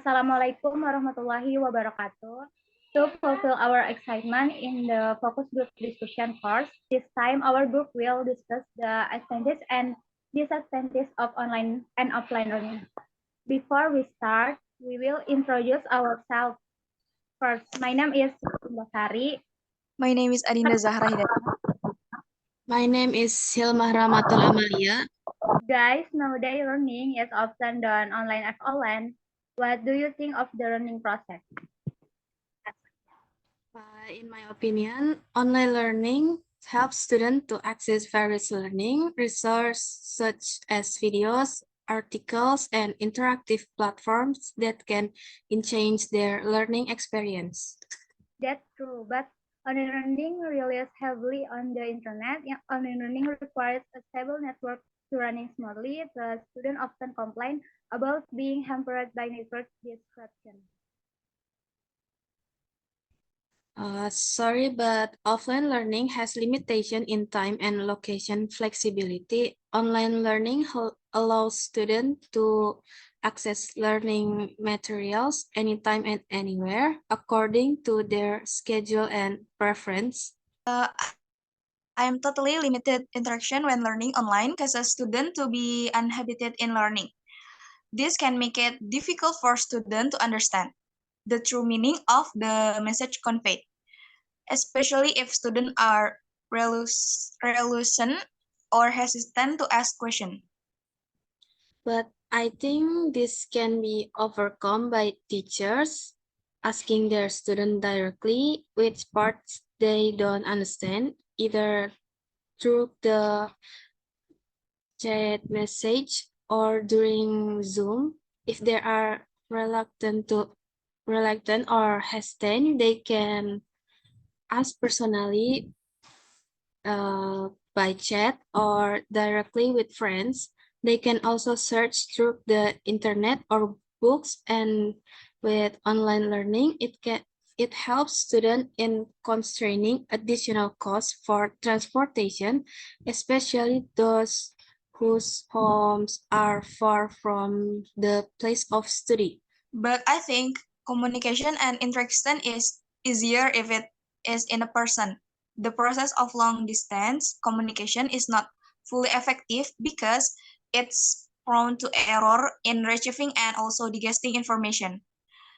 Assalamualaikum warahmatullahi wabarakatuh. To fulfill our excitement in the focus group discussion course, this time our group will discuss the advantages and disadvantages of online and offline learning. Before we start, we will introduce ourselves. First, my name is Bakari. My name is Adinda Zahra Hidayat. My name is Hilmah Ramatul Amalia. Guys, nowadays learning is often done online and offline. What do you think of the learning process? In my opinion, online learning helps students to access various learning resources such as videos, articles, and interactive platforms that can enhance their learning experience. That's true, but online learning relies heavily on the internet. Online learning requires a stable network to running smoothly. The students often complain about being hampered by network disruption. Sorry, but offline learning has limitation in time and location flexibility. Online learning allows students to access learning materials anytime and anywhere according to their schedule and preference. I am totally limited interaction when learning online because a student to be uninhibited in learning. This can make it difficult for students to understand the true meaning of the message conveyed, especially if students are reluctant or hesitant to ask questions. But I think this can be overcome by teachers asking their student directly which parts they don't understand, either through the chat message or during Zoom. If they are reluctant or hesitant, they can ask personally by chat or directly with friends. They can also search through the internet or books, and with online learning, it helps students in constraining additional costs for transportation, especially those whose homes are far from the place of study. But I think communication and interaction is easier if it is in a person. The process of long distance communication is not fully effective because it's prone to error in retrieving and also digesting information.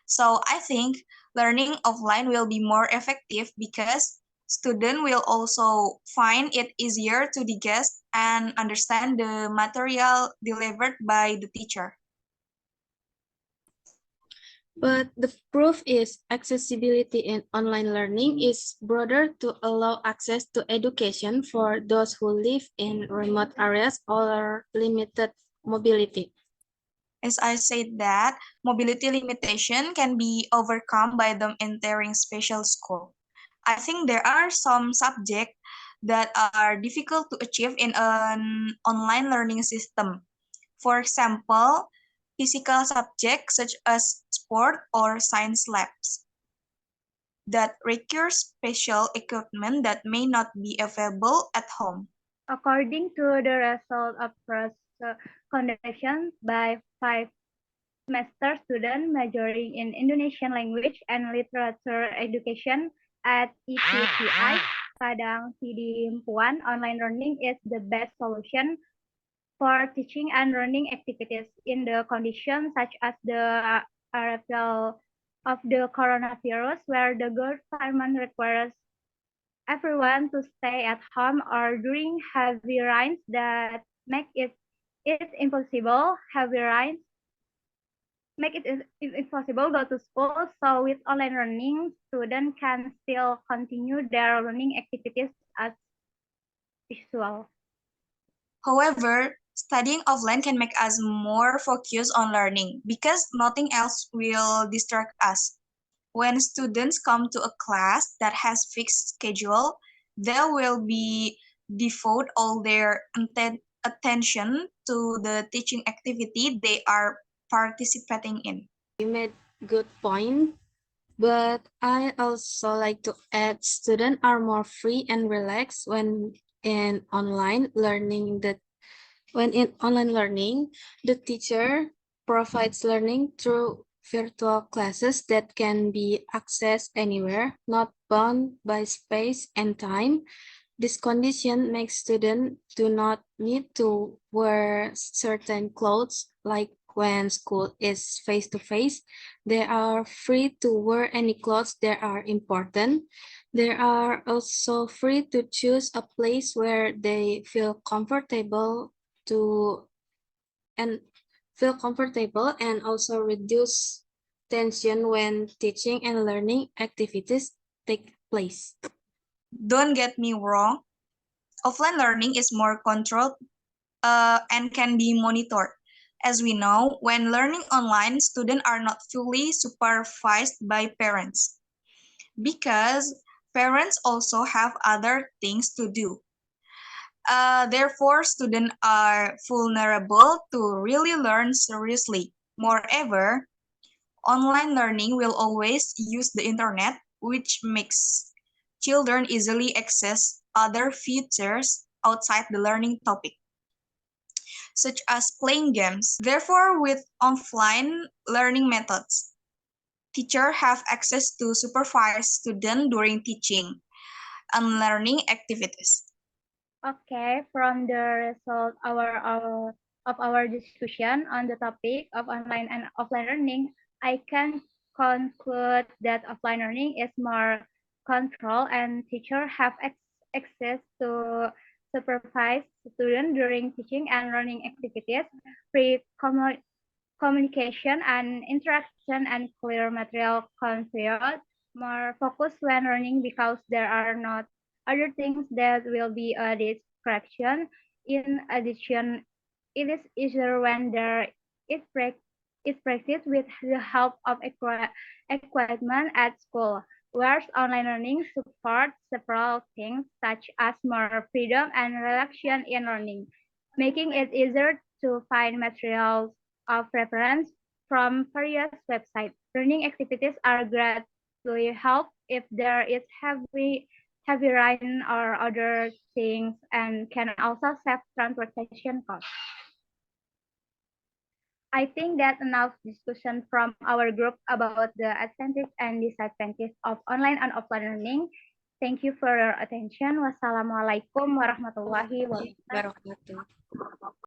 So I think learning offline will be more effective because students will also find it easier to digest and understand the material delivered by the teacher. But the proof is accessibility in online learning is broader to allow access to education for those who live in remote areas or limited mobility. As I said that, mobility limitation can be overcome by them entering special school. I think there are some subjects that are difficult to achieve in an online learning system. For example, physical subjects such as sport or science labs that require special equipment that may not be available at home. According to the result of first conduction by 5 semester students majoring in Indonesian language and literature education at IPCI Padang Sidimpuan, online learning is the best solution for teaching and learning activities in the conditions such as the arrival of the coronavirus, where the government requires everyone to stay at home or during heavy rains that make it impossible. Heavy rains make it impossible go to school. So with online learning, students can still continue their learning activities as usual. However, studying offline can make us more focused on learning because nothing else will distract us. When students come to a class that has fixed schedule, they will be devote all their attention to the teaching activity they are participating in. You made good point, but I also like to add students are more free and relaxed when in online learning. When in online learning, the teacher provides learning through virtual classes that can be accessed anywhere, not bound by space and time. This condition makes students do not need to wear certain clothes like when school is face-to-face. They are free to wear any clothes that are important. They are also free to choose a place where they feel comfortable to and also reduce tension when teaching and learning activities take place. Don't get me wrong, offline learning is more controlled and can be monitored. As we know, when learning online, students are not fully supervised by parents because parents also have other things to do. Therefore, students are vulnerable to really learn seriously. Moreover, online learning will always use the internet, which makes children easily access other features outside the learning topic, such as playing games. Therefore, with offline learning methods, teachers have access to supervise students during teaching and learning activities. Okay, from the result of our discussion on the topic of online and offline learning, I can conclude that offline learning is more control and teachers have access to supervise students during teaching and learning activities, free communication and interaction and clear material content, more focus when learning because there are not other things that will be a distraction. In addition, it is easier when there is practice with the help of equipment at school, whereas online learning supports several things such as more freedom and relaxation in learning, making it easier to find materials of reference from various websites. Learning activities are greatly help if there is heavy rain or other things and can also save transportation costs. I think that enough discussion from our group about the advantage and disadvantage of online and offline learning. Thank you for your attention. Wassalamualaikum warahmatullahi wabarakatuh. Wabarakatuh.